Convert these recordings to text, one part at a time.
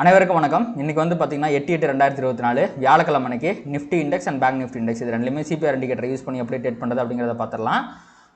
அனைவருக்கும் வணக்கம். இன்னைக்கு வந்து பார்த்தீங்கன்னா 8/8/2024 வியாழக்கிழமை அன்னைக்கு Nifty index and bank Nifty index இது ரெண்டுலையுமே சிபிஆர் இண்டிகேட்டர் யூஸ் பண்ணி எப்படி ட்ரேட் பண்ணுறது அப்படிங்கிறத பார்த்துடலாம்.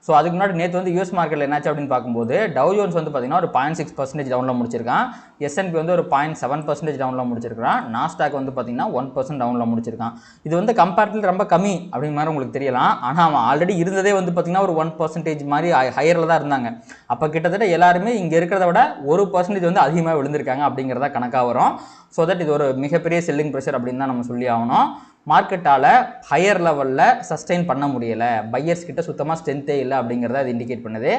ஸோ அதுக்கு முன்னாடி நேற்று வந்து யூஎஸ் மார்க்கெட்டில் என்னாச்சு அப்படின்னு பார்க்கும்போது டவ் ஜோன்ஸ் வந்து பார்த்தீங்கன்னா ஒரு 0.6% டவுனில் முடிச்சிருக்கான். எஸ்என்பி வந்து ஒரு 0.7% டவுனில் முடிச்சிருக்கான். நாஸ்டாக் வந்து பார்த்தீங்கன்னா 1% டவுனில் முடிச்சிருக்கான். இது வந்து கம்பேரிட்டிவ் ரொம்ப கம்மி அப்படிங்கிற மாதிரி உங்களுக்கு தெரியலாம். ஆனால் அவன் ஆல்ரெடி இருந்ததே வந்து பார்த்தீங்கன்னா ஒரு 1% மாதிரி ஹையரில் தான் இருந்தாங்க. அப்போ கிட்டத்தட்ட எல்லாருமே இங்கே இருக்கிறத விட 1% வந்து அதிகமாக விழுந்திருக்காங்க அப்படிங்கிறத கணக்காக வரும். ஸோ தட் இது ஒரு மிகப்பெரிய செல்லிங் ப்ரெஷர் அப்படின்னு தான் நம்ம சொல்லி ஆகணும். மார்க்கெட்டால் ஹையர் லெவலில் சஸ்டெயின் பண்ண முடியலை, பையர்ஸ் கிட்ட சுத்தமாக ஸ்ட்ரென்த்தே இல்லை அப்படிங்கிறத அது இண்டிகேட் பண்ணுது.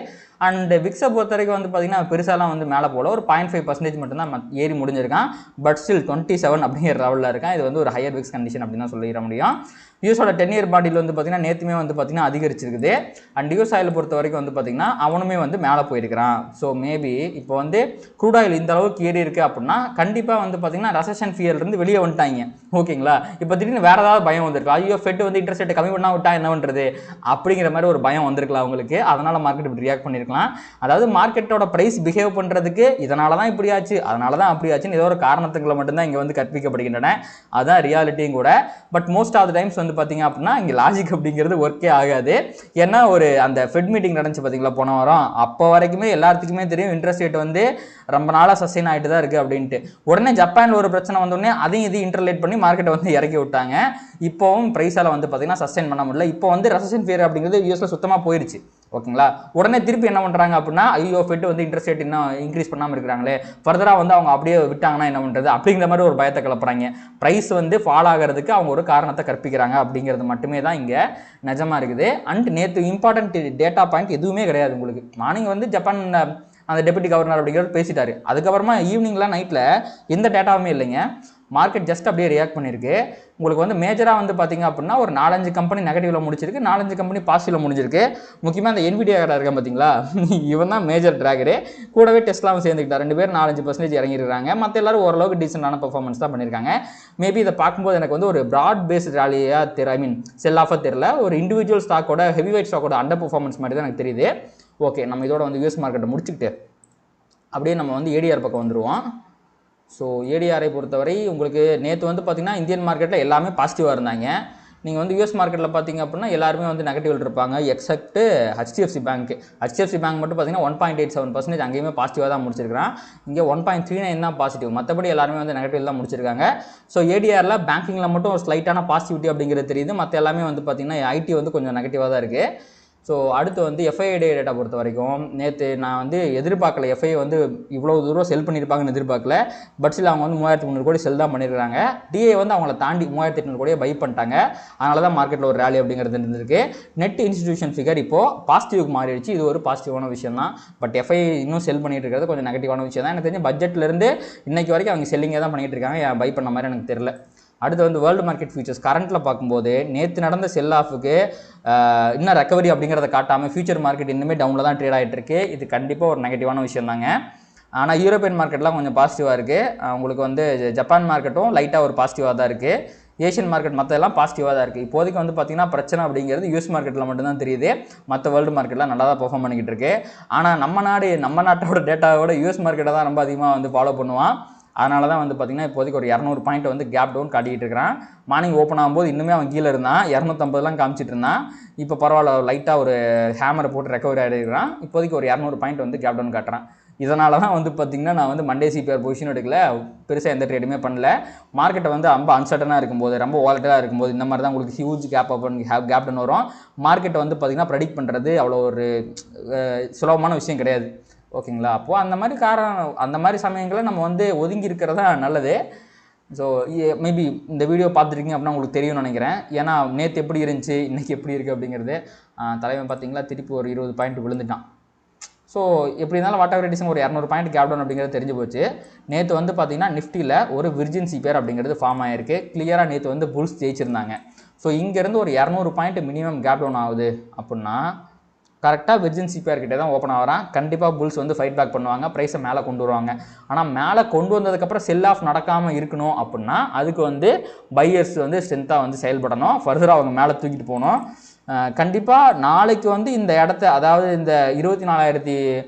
அண்ட் விக்ஸை பொறுத்த வரைக்கும் வந்து பார்த்தீங்கன்னா பெருசாலாம் வந்து மேலே போல ஒரு 0.5% மட்டும்தான் ஏறி முடிஞ்சிருக்கான். பட் ஸ்டில் 27 அப்படிங்கிற லெவலில் இருக்கான். இது வந்து ஒரு ஹையர் விக்ஸ் கண்டிஷன் அப்படின்னு தான் சொல்லிட முடியும். யூஎஸோட 10-year பாண்டில் வந்து பார்த்தீங்கன்னா நேற்றுமே வந்து பார்த்தீங்கன்னா அதிகரிச்சிருக்குது. அண்ட் யூஎஸ் ஆயில் பொறுத்த வரைக்கும் வந்து பார்த்தீங்கன்னா அவனுமே வந்து மேலே போயிருக்கிறான். ஸோ மேபி இப்போ வந்து க்ரூட் ஆயில் இந்த அளவுக்கு ஏறி இருக்குது அப்படின்னா கண்டிப்பாக வந்து பார்த்தீங்கன்னா ரெசெஷன் ஃபியர்லேருந்து வெளியே வந்துட்டாங்க. ஓகேங்களா? இப்போ திடீர்னு வேறு ஏதாவது பயம் வந்திருக்கலாம். ஐயோ ஃபெட் வந்து இன்ட்ரெஸ்ட் ரேட்டை கம்மி பண்ணால் விட்டா என்ன பண்ணுறது அப்படிங்கிற மாதிரி ஒரு பயம் வந்திருக்கலாம் அவங்களுக்கு. அதனால் மார்க்கெட் இப்படி ரியாக்ட் பண்ணியிருக்கலாம். அதாவது மார்க்கெட்டோட ப்ரைஸ் பிஹேவ் பண்ணுறதுக்கு இதனால தான் இப்படி ஆச்சு, அதனால தான் அப்படி ஆச்சுன்னு ஏதோ ஒரு காரணத்துக்குள்ள மட்டும்தான் இங்கே வந்து கற்பிக்கப்படுகின்றன. அதுதான் ரியாலிட்டியும் கூட. But most of the times வந்து பார்த்தீங்க அப்படின்னா இங்கே லாஜிக் அப்படிங்கிறது ஒர்க்கே ஆகாது. ஏன்னா ஒரு அந்த ஃபெட் மீட்டிங் நடந்துச்சு பார்த்தீங்களா போன வாரம், அப்போ வரைக்குமே எல்லாத்துக்குமே தெரியும் இன்ட்ரெஸ்ட் ரேட் வந்து ரொம்ப நாளாக சஸ்டெயின் ஆகிட்டு தான் இருக்குது அப்படின்ட்டு. உடனே ஜப்பானில் ஒரு பிரச்சனை வந்தோடனே அதையும் இது இன்டர்லேட் பண்ணி மார்க்கெட்டை வந்து இறக்கி விட்டாங்க. இப்போவும் ப்ரைஸால் வந்து பார்த்தீங்கன்னா சஸ்டெயின் பண்ண முடியல. இப்போ வந்து ரெசெஷன் ஃபியர் அப்படிங்கிறது யூஎஸில் சுத்தமாக போயிடுச்சு. ஓகேங்களா? உடனே திருப்பி என்ன பண்ணுறாங்க அப்படின்னா ஐயோ ஃபெட் வந்து இன்ட்ரெஸ்ட் ரேட் இன்னும் இன்க்ரீஸ் பண்ணாமல் இருக்கிறாங்களே, ஃபர்தராக வந்து அவங்க அப்படியே விட்டாங்கன்னா என்ன பண்ணுறது அப்படிங்கிற மாதிரி ஒரு பயத்தை கிளப்புறாங்க. ப்ரைஸ் வந்து ஃபால் ஆகிறதுக்கு அவங்க ஒரு காரணத்தை கற்பிக்கிறாங்க அப்படிங்கிறது மட்டுமே தான் இங்கே நிஜமாக இருக்குது. அண்ட் நேற்று இம்பார்ட்டன்ட் டேட்டா பாயிண்ட் எதுவுமே கிடையாது உங்களுக்கு. மார்னிங் வந்து ஜப்பான் அந்த டெபுட்டி கவர்னர் அப்படிங்கிறது பேசிட்டாரு. அதுக்கப்புறமா ஈவினிங்லாம் நைட்டில் எந்த டேட்டாவுமே இல்லைங்க. மார்க்கெட் ஜஸ்ட் அப்படியே ரியாக்ட் பண்ணியிருக்கு. உங்களுக்கு வந்து மேஜராக வந்து பார்த்தீங்க அப்படின்னா ஒரு 4-5 கம்பெனி நெகட்டிவில் முடிச்சிருக்கு, 4-5 கம்பெனி பாசிட்டிவில் முடிஞ்சிருக்கு. முக்கியமாக அந்த என்விடியா கடை இருக்கா பார்த்தீங்களா, இவன் தான் மேஜர் டிராகரு. கூடவே டெஸ்லாவும் சேர்ந்துக்கிட்டார். 2 பேர் 4-5% இறங்கியிருக்காங்க. மற்ற எல்லாரும் ஓரளவுக்கு டீசெண்டான பெர்ஃபார்மன்ஸ் தான் பண்ணியிருக்காங்க. மேபி இதை பார்க்கும்போது எனக்கு வந்து ஒரு ப்ராட் பேஸ்ட் ராலியாக செல் ஆஃபாக தெரியல. ஒரு இண்டிவிஜுவல் ஸ்டாக்கோட ஹெவி வெயிட் ஸ்டாக்கோட அண்டர் பெர்ஃபார்மன்ஸ் மாதிரி தான் எனக்கு தெரியுது. ஓகே, நம்ம இதோட வந்து யூஎஸ் மார்க்கெட்டை முடிச்சுக்கிட்டு அப்படியே நம்ம வந்து ஏடிஆர் பக்கம் வந்துடுவோம். ஸோ ஏடிஆரை பொறுத்தவரை உங்களுக்கு நேற்று வந்து பார்த்திங்கன்னா இந்தியன் மார்க்கெட்டில் எல்லாமே பாசிட்டிவாக இருந்தாங்க. நீங்கள் வந்து யூஎஸ் மார்க்கெட்டில் பார்த்தீங்க அப்படின்னா எல்லாருமே வந்து நெகட்டிவ் இருப்பாங்க accept HDFC bank. HDFC bank மட்டும் பார்த்தீங்கன்னா 1.87% அங்கேயுமே பாசிட்டிவாக தான் முடிச்சிருக்கான். இங்கே 1.39 தான் பாசிட்டிவ். மற்றபடி எல்லாருமே வந்து நெகட்டிவ் தான் முடிச்சிருக்காங்க. ஸோ ஏடிஆரில் பேங்கிங்கில் மட்டும் ஒரு ஸ்லைட்டான பாசிட்டிவிட்டி அப்படிங்கிறது தெரியுது. மற்ற எல்லாமே வந்து பார்த்திங்கன்னா ஐடி வந்து கொஞ்சம் நெகட்டிவாக தான் இருக்குது. ஸோ அடுத்து வந்து எஃப்ஐஐ டேட்டா பொறுத்த வரைக்கும் நேற்று நான் வந்து எதிர்பார்க்கல எஃப்ஐஐ வந்து இவ்வளோ தூரம் செல் பண்ணியிருப்பாங்கன்னு எதிர்பார்க்கல. பட் சில அவங்க வந்து 3300 கோடி செல் தான் பண்ணியிருக்காங்க. டிஏ வந்து அவங்கள தாண்டி 3800 கோடியை பை பண்ணிட்டாங்க. அதனால தான் மார்க்கெட்டில் ஒரு ரேலி அப்படிங்கிறது இருந்திருக்கு. நெட் இன்ஸ்டிடியூஷன் ஃபிகர் இப்போது பாசிட்டிவ்க்கு மாறிடுச்சு. இது ஒரு பாசிட்டிவான விஷயம் தான். பட் எஃப்ஐஐ இன்னும் செல் பண்ணிட்டு இருக்கிறது கொஞ்சம் நெகட்டிவான விஷயம் தான். எனக்கு தெரிஞ்சு பட்ஜெட்லேருந்து இன்னைக்கு வரைக்கும் அவங்க செல்லிங்கே தான் பண்ணிகிட்டு இருக்காங்க. பை பண்ண மாதிரி எனக்கு தெரியல. அடுத்து வந்து வேர்ல்டு மார்க்கெட் ஃபியூச்சர்ஸ் கரண்ட்டில் பார்க்கும்போது நேற்று நடந்த செல் ஆஃபுக்கு இன்னும் ரெக்கவரி அப்படிங்கிறத காட்டாமல் ஃபியூச்சர் மார்க்கெட் இன்னுமே டவுனில் தான் ட்ரேட் ஆகிட்டு இருக்கு. இது கண்டிப்பாக ஒரு நெகட்டிவான விஷயம் தாங்க. ஆனால் யூரோப்பியன் மார்க்கெட்லாம் கொஞ்சம் பாசிட்டிவாக இருக்குது. உங்களுக்கு வந்து ஜப்பான் மார்க்கெட்டும் லைட்டாக ஒரு பாசிட்டிவாக தான் இருக்குது. ஏஷியன் மார்க்கெட் மற்றெல்லாம் பாசிட்டிவாக தான் இருக்குது. இப்போதைக்கு வந்து பார்த்திங்கன்னா பிரச்சனை அப்படிங்கிறது யூஎஸ் மார்க்கெட்டில் மட்டும்தான் தெரியுது. மற்ற வேர்ல்டு மார்க்கெட்லாம் நல்லா தான் பெர்ஃபார்ம் பண்ணிக்கிட்டு இருக்கு. ஆனால் நம்ம நாட்டோட டேட்டாவோட யூஎஸ் மார்க்கெட்டை தான் ரொம்ப அதிகமாக வந்து ஃபாலோ பண்ணுவான். அதனால தான் வந்து பார்த்திங்கன்னா இப்போதைக்கு ஒரு 200 பாயிண்ட் வந்து கேப் டவுன் காட்டிக்கிட்டு இருக்கிறான். மார்னிங் ஓப்பன் ஆகும்போது இன்னுமே அவன் கீழே இருந்தான், 250 காமிச்சிட்டு இருந்தான். இப்போ பரவாயில்ல, லைட்டாக ஒரு ஹேமரை போட்டு ரெக்கவரி ஆகிருக்கிறான். இப்போதைக்கு ஒரு 200 பாயிண்ட் வந்து கேப் டவுன் காட்டுறான். இதனால தான் வந்து பார்த்திங்கன்னா நான் வந்து மண்டே சிபிஆர் பொசிஷன் எடுக்கல, பெருசாக எந்த ட்ரேடுமே பண்ணல. மார்க்கெட்டை வந்து ரொம்ப அன்சர்டனாக இருக்கும்போது, ரொம்ப வாலட்டிலாக இருக்கும்போது இந்த மாதிரி தான் உங்களுக்கு ஹியூஜ் கேப் டவுன் வரும். மார்க்கெட்டை வந்து பார்த்திங்கன்னா ப்ரெடிக்ட் பண்ணுறது அவ்வளோ ஒரு சுலபமான விஷயம் கிடையாது. ஓகேங்களா? அப்போது அந்த மாதிரி சமயங்களில் நம்ம வந்து ஒதுங்கி இருக்கிறதா நல்லது. ஸோ மேபி இந்த வீடியோ பார்த்துருக்கீங்க அப்படின்னா உங்களுக்கு தெரியும்னு நினைக்கிறேன். ஏன்னா நேற்று எப்படி இருந்துச்சு, இன்றைக்கி எப்படி இருக்குது அப்படிங்கிறது. தலைவன் பார்த்தீங்களா திருப்பி ஒரு 20 பாயிண்ட் விழுந்துட்டான். ஸோ எப்படி இருந்தாலும் வாட் எவர் இட் இஸ் ஒரு 200 பாயிண்ட் கேப் டவுன் அப்படிங்கிறது தெரிஞ்சு போச்சு. நேற்று வந்து பார்த்தீங்கன்னா நிஃப்டியில் ஒரு விர்ஜின் சிபிஆர் அப்படிங்கிறது ஃபார்ம் ஆகிருக்கு. கிளியராக நேற்று வந்து புல்ஸ் ஜெயிச்சிருந்தாங்க. ஸோ இங்கேருந்து ஒரு 200 பாயிண்ட் மினிமம் கேப் டவுன் ஆகுது அப்படின்னா கரெக்டாக விர்ஜின் சிபிஆர் கிட்டே தான் ஓப்பன் ஆகிறான். கண்டிப்பாக புல்ஸ் வந்து ஃபைட் பேக் பண்ணுவாங்க, ப்ரைஸை மேலே கொண்டு வருவாங்க. ஆனால் மேலே கொண்டு வந்ததுக்கப்புறம் செல் ஆஃப் நடக்காமல் இருக்கணும் அப்படின்னா அதுக்கு வந்து பையர்ஸ் வந்து ஸ்ட்ரென்த்தாக வந்து செயல்படணும், ஃபர்தராக அவங்க மேலே தூக்கிட்டு போகணும். கண்டிப்பாக நாளைக்கு வந்து இந்த இடத்த, அதாவது இந்த 24,000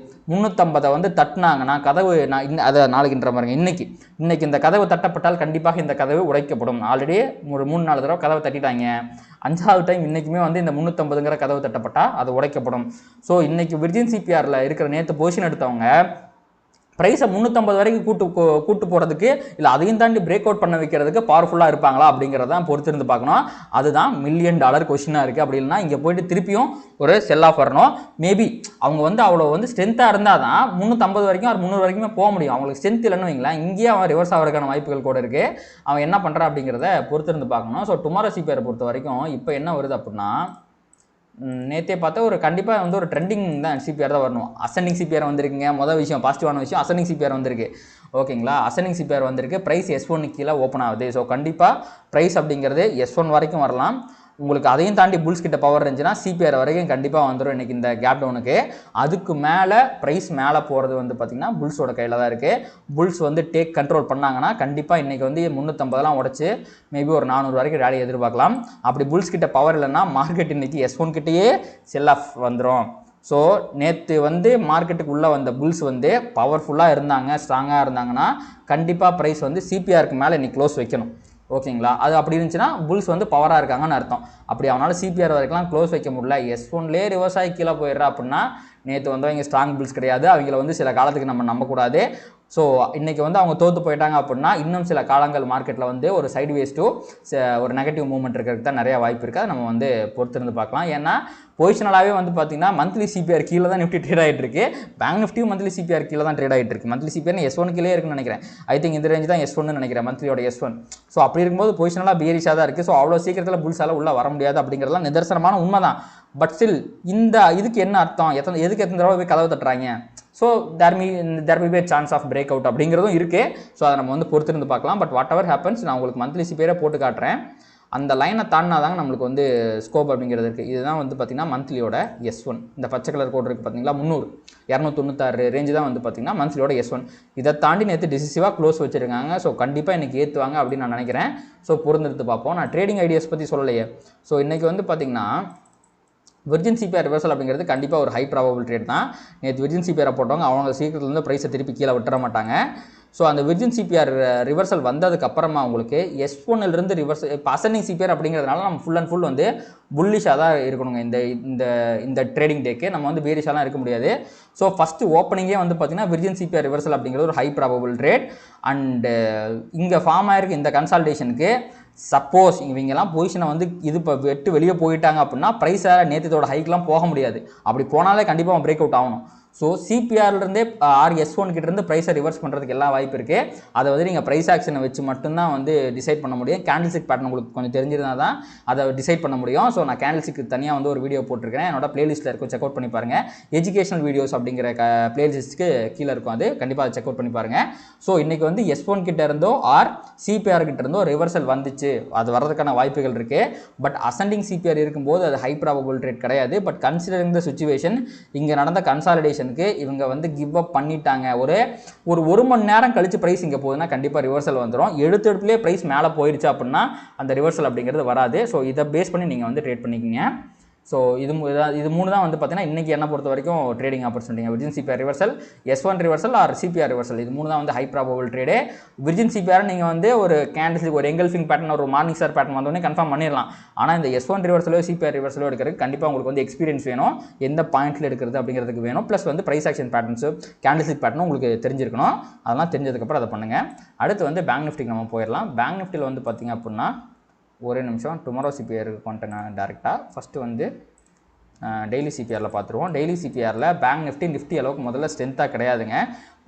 350 வந்து தட்டினாங்கன்னா கதவு அதை நாளைக்குன்ற பாருங்க இன்னைக்கு இந்த கதவு தட்டப்பட்டால் கண்டிப்பாக இந்த கதவு உடைக்கப்படும். ஆல்ரெடி ஒரு 3-4 தடவை கதவை தட்டிட்டாங்க. 5வது டைம் இன்றைக்குமே வந்து இந்த 350ங்கிற கதவு தட்டப்பட்டால் அது உடைக்கப்படும். ஸோ இன்றைக்கி விர்ஜின் சிபிஆரில் இருக்கிற நேற்று பொசிஷன் எடுத்தவங்க ப்ரைஸை 350 வரைக்கும் கூட்டு போகிறதுக்கு இல்லை அதையும் தாண்டி பிரேக் அவுட் பண்ண வைக்கிறதுக்கு பவர்ஃபுல்லாக இருப்பாங்களா அப்படிங்கிறதான் பொறுத்திருந்து பார்க்கணும். அதுதான் $1 மில்லியன் கொஸ்டினாக இருக்குது. அப்படி இல்லைனா இங்கே போயிட்டு திருப்பியும் ஒரு செல் ஆஃப் வரணும். மேபி அவங்க வந்து அவ்வளோ வந்து ஸ்ட்ரென்த்தாக இருந்தால் தான் 350 வரைக்கும் ஒரு 300 வரைக்குமே போக முடியும். அவங்களுக்கு ஸ்ட்ரென்த் இல்லைன்னு வைங்களேன், இங்கேயே அவன் ரிவர்ஸ் ஆகிறதுக்கான வாய்ப்புகள் கூட இருக்குது. அவன் என்ன பண்ணுறான் அப்படிங்கிறத பொறுத்திருந்து பார்க்கணும். ஸோ டுமாரோ சிபிஆரை பொறுத்த வரைக்கும் இப்போ என்ன வருது அப்படின்னா, நேற்றே பார்த்தா ஒரு கண்டிப்பாக வந்து ஒரு ட்ரெண்டிங் தான் சிபிஆர் தான் வரணும். அசெண்டிங் சிபிஆர் வந்திருக்குங்க. மொதல் விஷயம் பாசிட்டிவான விஷயம் அசெண்டிங் சிபிஆர் வந்திருக்கு. ஓகேங்களா, அசெண்டிங் சிபிஆர் வந்திருக்கு. ப்ரைஸ் S1 கீழே ஓப்பன் ஆகுது. ஸோ கண்டிப்பாக ப்ரைஸ் அப்படிங்கிறது S1 வரைக்கும் வரலாம். உங்களுக்கு அதையும் தாண்டி புல்ஸ் கிட்ட பவர் இருந்துச்சுன்னா சிபிஆர் வரைக்கும் கண்டிப்பாக வந்துடும் இன்றைக்கி இந்த கேப் டவுனுக்கு. அதுக்கு மேலே ப்ரைஸ் மேலே போகிறது வந்து பார்த்திங்கன்னா புல்ஸோட கையில் தான் இருக்குது. புல்ஸ் வந்து டேக் கண்ட்ரோல் பண்ணாங்கன்னா கண்டிப்பாக இன்றைக்கி வந்து 350 உடச்சி மேபி ஒரு 400 வரைக்கும் ரேலி எதிர்பார்க்கலாம். அப்படி புல்ஸ் கிட்ட பவர் இல்லைன்னா மார்க்கெட் இன்றைக்கி S1 கிட்டேயே செல் ஆஃப் வந்துடும். ஸோ நேற்று வந்து மார்க்கெட்டுக்கு உள்ளே வந்த புல்ஸ் வந்து பவர்ஃபுல்லாக இருந்தாங்க, ஸ்ட்ராங்காக இருந்தாங்கன்னா கண்டிப்பாக ப்ரைஸ் வந்து சிபிஆருக்கு மேலே இன்றைக்கி க்ளோஸ் வைக்கணும். ஓகேங்களா, அது அப்படி இருந்துச்சுன்னா புல்ஸ் வந்து பவராக இருக்காங்கன்னு அர்த்தம். அப்படி அவனால் சிபிஆர் வரைக்கும்லாம் க்ளோஸ் வைக்க முடியல, S1லேயே ரிவர்ஸ் ஆகி கீழே போயிடுறா அப்படின்னா நேற்று வந்து அவங்க ஸ்ட்ராங் புல்ஸ் கிடையாது. அவங்கள வந்து சில காலத்துக்கு நம்ம நம்பக்கூடாது. ஸோ இன்றைக்கி வந்து அவங்க தோற்று போயிட்டாங்க அப்படின்னா இன்னும் சில காலங்கள் மார்க்கெட்டில் வந்து ஒரு சைட்வேஸ் டு ஒரு நெகட்டிவ் மூவ்மெண்ட் இருக்கிறதுக்கு தான் நிறையா வாய்ப்பு இருக்குது. அதை நம்ம வந்து பொறுத்திருந்து பார்க்கலாம். ஏன்னா பொசிஷனலாகவே வந்து பார்த்திங்கன்னா மந்த்லி சிபிஆர் கீழே தான் நிஃப்டி ட்ரேட் ஆகிட்டு இருக்கு. பேங்க் நிஃப்டியும் மந்த்லி சிபிஆர் கீழே தான் ட்ரேட் ஆகிட்டு இருக்கு. மந்த்லி சிபிஆர் S1 கீழே இருக்குன்னு நினைக்கிறேன். ஐ திங்க் இந்த ரேஞ்சு தான் S1 நினைக்கிறேன், மந்த்லியோட S1. ஸோ அப்படி இருக்கும்போது பொசிஷனலாக பியரிஷாக தான் இருக்குது. ஸோ அவ்வளோ சீக்கிரத்தில் புல்ஸால் உள்ளே வர முடியாது அப்படிங்கிறதுலாம் நிதர்சனமான உண்மை தான். பட் ஸ்டில் இந்த இதுக்கு என்ன அர்த்தம், எதுக்கு எத்தனை தடவை போய் கதவை தட்டுறாங்க? So there will be chance of break out அப்படிங்கிறதும் இருக்குது. ஸோ அதை நம்ம வந்து பொறுத்திருந்து பார்க்கலாம். பட் வாட் எவர் ஹேப்பன்ஸ், நான் உங்களுக்கு மந்த்லி சிபிஆரை போட்டு காட்டுறேன். அந்த லைனை தாண்டினா தாங்க நம்மளுக்கு வந்து ஸ்கோப் அப்படிங்கிறது இருக்குது. இதுதான் வந்து பார்த்திங்கன்னா மந்த்லியோட S1. இந்த பச்சை கலர் கோட் இருக்குது பார்த்தீங்களா, 296 ரேஞ்சு தான் வந்து பார்த்திங்கன்னா மந்த்லியோட S1. இதை தாண்டி நேற்று டிசிசிவாக க்ளோஸ் வச்சுருக்காங்க. ஸோ கண்டிப்பாக இன்றைக்கி ஏற்றுவாங்க அப்படின்னு நான் நினைக்கிறேன். ஸோ பொறுத்திருந்து பார்ப்போம். நான் ட்ரேடிங் ஐடியாஸ் பற்றி சொல்லலையே. ஸோ இன்றைக்கி வந்து பார்த்திங்கன்னா விர்ஜின் சிபிஆர் ரிவர்சல் அப்படிங்கிறது கண்டிப்பாக ஒரு ஹை ப்ராபபிள் ட்ரேட் தான். நேற்று விர்ஜின் சிபிஆரை போட்டவங்க அவங்க சீக்கிரத்துலேருந்து ப்ரைஸை திருப்பி கீழே விட்டுற மாட்டாங்க. ஸோ அந்த விர்ஜின் சிபிஆர் ரிவர்சல் வந்ததுக்கு அப்புறமா உங்களுக்கு S1லிருந்து ரிவர்சல் இப்போ அசெண்டிங் சிபிஆர் அப்படிங்கிறதுனால நம்ம ஃபுல் அண்ட் ஃபுல் வந்து புல்லிஷாக தான் இருக்கணுங்க. இந்த ட்ரேடிங் டேக்கு நம்ம வந்து பேரிஷாலாம் இருக்க முடியாது. ஸோ ஃபஸ்ட்டு ஓப்பனிங்கே வந்து பார்த்திங்கன்னா விர்ஜின் சிபிஆர் ரிவர்சல் அப்படிங்கிறது ஒரு ஹை ப்ராபபிள் ட்ரேட். அண்டு இங்கே ஃபார்ம் ஆகிருக்கு இந்த கன்சால்டேஷனுக்கு சப்போஸ் இவங்கெல்லாம் பொசிஷனை வந்து இது இப்போ வெட்டு வெளியே போயிட்டாங்க அப்படின்னா ப்ரைஸாக நேற்றத்தோட ஹைக்கெலாம் போக முடியாது. அப்படி போனாலே கண்டிப்பாக பிரேக் அவுட் ஆகணும். ஸோ சிபிஆர்லேருந்தே S1 கிட்டேருந்து ப்ரைஸை ரிவர்ஸ் பண்ணுறதுக்கு எல்லா வாய்ப்பு இருக்குது. அதை வந்து நீங்கள் ப்ரைஸ் ஆக்ஷனை வச்சு மட்டும்தான் வந்து டிசைட் பண்ண முடியும். கேண்டில்ஸ்டிக் பேட்டர்ன் உங்களுக்கு கொஞ்சம் தெரிஞ்சிருந்தால் தான் அதை டிசைட் பண்ண முடியும். ஸோ நான் கேண்டில்ஸ்டிக்கு தனியாக வந்து ஒரு வீடியோ போட்டிருக்கேன், என்னோட பிளேலிஸ்ட்டில் இருக்கும், செக் அவுட் பண்ணி பாருங்கள். எஜுகேஷனல் வீடியோஸ் அப்படிங்கிற பிளேலிஸ்ட்டுக்கு கீழே இருக்கும், அது கண்டிப்பாக அதை செக் அவுட் பண்ணி பாருங்கள். ஸோ இன்றைக்கி வந்து S1 கிட்டே இருந்தோ சிபிஆர் கிட்ட இருந்தோ ரிவர்சல் வந்துச்சு, அது வரதுக்கான வாய்ப்புகள் இருக்குது. பட் அசெண்டிங் சிபிஆர் இருக்கும்போது அது ஹை ப்ராபபிள் ட்ரேட் கிடையாது. பட் கன்சிடரிங் த சிச்சுவேஷன், இங்கே நடந்த கன்சாலிடேஷன் இவங்க வந்து கிவ் அப் பண்ணிட்டாங்க. ஒரு மணி நேரம் கழிச்சு பிரைஸ் இங்கே போகுதுன்னா கண்டிப்பாக ரிவர்சல் வந்துடும். எடுத்துலேயே பிரைஸ் மேலே போயிடுச்சு அப்படின்னா அந்த ரிவர்சல் அப்படிங்கிறது வராது. ஸோ இதை பேஸ் பண்ணி நீங்கள் வந்து ட்ரேட் பண்ணிக்கிங்க. ஸோ இது 3 தான் வந்து பார்த்தீங்கன்னா இன்றைக்கி என்ன பொறுத்த வரைக்கும் ட்ரேடிங் ஆப்பர்ச்சுனிட்டிங்க. Virgin CPR reversal, S1 reversal or CPR reversal, இது 3 தான் வந்து high probable trade. Virgin CPR நீங்கள் வந்து ஒரு கேண்டில்ஸ்டிக் ஒரு எங்கல்ஃபிங் பேட்டர்ன் ஒரு மார்னிங் ஸ்டார் பேட்டர்ன் வந்தோடனே கன்ஃபார்ம் பண்ணிடலாம். ஆனால் இந்த S1 ரிவர்சலோ சிபிஆர் ரிவர்சலோ எடுக்கிறதுக்கு கண்டிப்பாக உங்களுக்கு வந்து எக்ஸ்பீரியன்ஸ் வேணும், எந்த பாயிண்ட்டில் எடுக்கிறது அப்படிங்கிறதுக்கு வேணும். ப்ளஸ் வந்து ப்ரைஸ் ஆக்ஷன் பேட்டர்ன்ஸு கேண்டில்ஸ்டிக் பேட்டர்னும் உங்களுக்கு தெரிஞ்சிருக்கணும். அதெல்லாம் தெரிஞ்சதுக்கப்புறம் அதை பண்ணுங்கள். அடுத்து வந்து பேங்க் நிஃப்டிக்கு நம்ம போயிடலாம். பேங்க் நிஃப்டியில் வந்து பார்த்திங்க அப்படின்னா ஒரே நிமிஷம் டுமாரோ சிபிஆருக்கு கொண்டுட்டேன் டேரெக்டாக. ஃபஸ்ட்டு வந்து டெய்லி சிபிஆரில் பார்த்துருவோம். டெய்லி சிபிஆரில் பேங்க் நிஃப்டி அளவுக்கு முதல்ல ஸ்ட்ரென்த்தாக கிடையாதுங்க.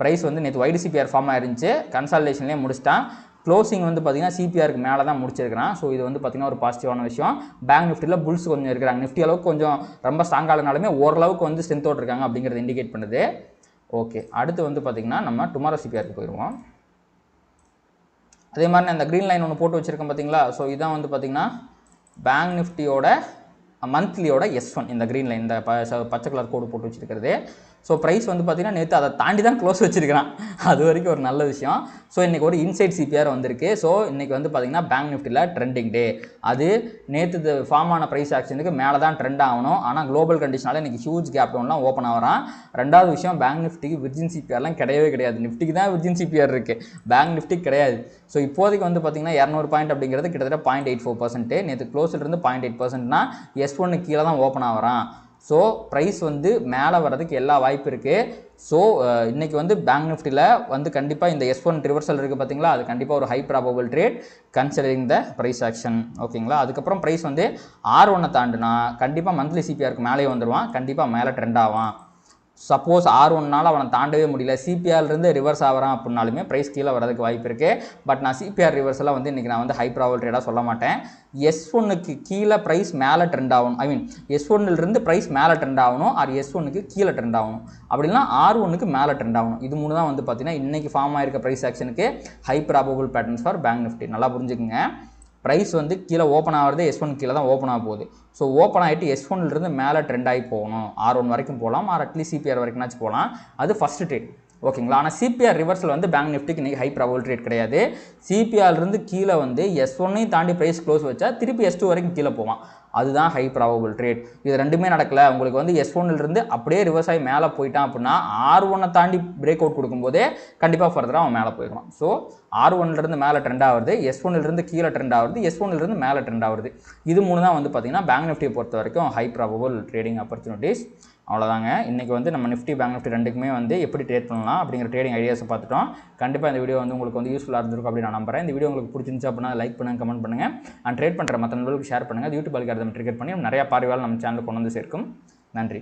ப்ரைஸ் வந்து நேற்று வைடு சிபிஆர் ஃபார்ம் ஆயிருந்துச்சு, கன்சால்டேஷன்லேயே முடிச்சிட்டான். க்ளோசிங் வந்து பார்த்திங்கன்னா சிபிஆருக்கு மேலே தான் முடிச்சிருக்கிறான். ஸோ இது வந்து பார்த்திங்கன்னா ஒரு பாசிட்டிவான விஷயம். பேங்க் நிஃப்டியில் புல்ஸ் கொஞ்சம் இருக்கிறாங்க. நிஃப்டி அளவுக்கு கொஞ்சம் ரொம்ப ஸ்ட்ராங்காக இருந்தாலுமே ஓரளவுக்கு வந்து ஸ்ட்ரென்த்தோடு இருக்காங்க அப்படிங்கிறது இண்டிகேட் பண்ணுது. ஓகே, அடுத்து வந்து பார்த்திங்கன்னா நம்ம டுமாரோ சிபிஆருக்கு போயிடுவோம். அதே மாதிரி நான் இந்த க்ரீன் லைன் ஒன்று போட்டு வச்சுருக்கேன் பார்த்தீங்களா. ஸோ இதான் வந்து பார்த்திங்கன்னா பேங்க் நிஃப்டியோட மந்த்லியோட S1, இந்த க்ரீன் லைன் இந்த பச்சை கலர் கோடு போட்டு வச்சுருக்கிறது. ஸோ ப்ரைஸ் வந்து பார்த்தீங்கன்னா நேற்று அதை தாண்டி தான் க்ளோஸ் வச்சிருக்கிறான், அது வரைக்கும் ஒரு நல்ல விஷயம். ஸோ இன்றைக்கி ஒரு இன்சைட் சிபிஆர் வந்திருக்கு. ஸோ இன்றைக்கி வந்து பார்த்தீங்கன்னா பேங்க் நிஃப்டியில் ட்ரெண்டிங் டே. அது நேற்று ஃபார்ம் ஆன ப்ரைஸ் ஆக்ஷனுக்கு மேலே தான் ட்ரெண்ட் ஆகணும். ஆனால் குளோபல் கண்டிஷனால இன்றைக்கி ஹியூஜ் கேப் டவுன்லாம் ஓப்பன் ஆகிறான். ரெண்டாவது விஷயம், பேங்க் நிஃப்டிக்கு விர்ஜின் சிபிஆர்லாம் கிடையவே கிடையாது. நிஃப்டிக்கு தான் விர்ஜின் சிபிஆர் இருக்குது, பேங்க் நிஃப்டி கிடையாது. ஸோ இப்போதைக்கு வந்து பார்த்தீங்கன்னா 200 பாயிண்ட் அப்படிங்கிறது கிட்டத்தட்ட 0.84%. நேற்று க்ளோஸ்லேருந்து 0.8%னா S1 கீழே தான் ஓப்பன் ஆகிறான். ஸோ ப்ரைஸ் வந்து மேலே வர்றதுக்கு எல்லா வாய்ப்பு இருக்குது. ஸோ இன்றைக்கி வந்து பேங்க் நிஃப்டியில் வந்து கண்டிப்பாக இந்த S1 ரிவர்சல் இருக்குது பார்த்தீங்களா, அது கண்டிப்பாக ஒரு high probable trade considering the price action. ஓகேங்களா. அதுக்கப்புறம் ப்ரைஸ் வந்து R1 தாண்டுனா கண்டிப்பாக மந்த்லி சிபிஆருக்கு மேலே வந்துடுவான், கண்டிப்பாக மேலே ட்ரெண்ட் ஆவான். சப்போஸ் R1னால் அவனை தாண்டவே முடியல, சிபிஆர்லேருந்து ரிவர்ஸ் ஆகிறான் அப்படின்னாலுமே ப்ரைஸ் கீழே வரதுக்கு வாய்ப்பு இருக்குது. பட் நான் சிபிஆர் ரிவர்ஸெல்லாம் வந்து இன்றைக்கி நான் வந்து ஹை ப்ராபபிள் ட்ரேடாக சொல்ல மாட்டேன். S1க்கு கீழே ப்ரைஸ் மேலே ட்ரெண்ட் ஆகணும், ஐ மீன் S1லிருந்து ப்ரைஸ் மேலே ட்ரெண்ட் ஆகணும், ஆர் S1க்கு கீழே ட்ரெண்ட் ஆகணும், அப்படின்னா R1க்கு மேலே ட்ரெண்ட் ஆகணும். இது மூணு தான் வந்து பார்த்தீங்கன்னா இன்றைக்கி ஃபார்ம் ஆயிருக்க ப்ரைஸ் ஆக்ஷனுக்கு high probable patterns for bank Nifty. நல்லா புரிஞ்சுக்குங்க. ப்ரைஸ் வந்து கீழே ஓப்பன் ஆகிறது S1 கீழே தான் ஓப்பன் ஆக போகுது. ஸோ ஓப்பன் ஆகிட்டு S1லிருந்து மேலே ட்ரெண்ட் ஆகி போகணும். R1 வரைக்கும் போகலாம், ஆர் அட்லீஸ்ட் சிபிஆர் வரைக்கும்னாச்சும் போகலாம். அது ஃபஸ்ட்டு ட்ரேட். ஓகேங்களா. ஆனால் சிபிஆர் ரிவர்சல் வந்து பேங்க் நிஃப்டிக்கு இன்றைக்கி ஹை ப்ராபபிள் ட்ரேட் கிடையாது. சிபிஆர்லேருந்து கீழே வந்து S1ஐயும் தாண்டி ப்ரைஸ் க்ளோஸ் வச்சா திருப்பி S2 வரைக்கும் கீழே போவான், அதுதான் ஹை ப்ராபபிள் ட்ரேட். இது ரெண்டுமே நடக்கல, உங்களுக்கு வந்து S1லிருந்து அப்படியே ரிவர்ஸ் ஆகி மேலே போயிட்டான் அப்படின்னா R1 தாண்டி பிரேக் அவுட் கொடுக்கும்போதே கண்டிப்பாக ஃபர்தராக அவன் மேலே போயிடுவான். ஸோ R1லிருந்து மேலே ட்ரெண்ட் ஆகுது, S1லிருந்து கீழே ட்ரெண்ட் ஆகுது, S1லிருந்து மேலே ட்ரெண்ட் ஆகுது. இது மூணு தான் வந்து பார்த்தீங்கன்னா பேங்க் நிஃப்டியை பொறுத்த வரைக்கும் ஹை ப்ராபபிள் ட்ரேடிங் ஆப்பர்ச்சுனிட்டிஸ். அவ்வளோதாங்க. இன்றைக்கி வந்து நம்ம நிஃப்டி பேங்க் நிஃப்டி ரெண்டுக்குமே வந்து எப்படி ட்ரேட் பண்ணலாம் அப்படிங்கிற ட்ரேடிங் ஐடியாஸை பார்த்துட்டோம். கண்டிப்பாக இந்த வீடியோ வந்து உங்களுக்கு வந்து யூஸ்ஃபுல்லாக இருந்திருக்கும் அப்படின்னு நான் நம்புறேன். இந்த வீடியோ உங்களுக்கு பிடிச்சிருந்துச்சு அப்படின்னா லைக் பண்ணுங்கள், கமெண்ட் பண்ணுங்கள், அண்ட் ட்ரேட் பண்ணுற மற்ற நண்பர்களுக்கு ஷேர் பண்ணுங்கள். யூடியூப் அல்காரிதம் ட்ரிகர் பண்ணி நிறையா பார்வையால் நம்ம சேனலுக்கு கொண்டு வந்து சேர்க்கும். நன்றி.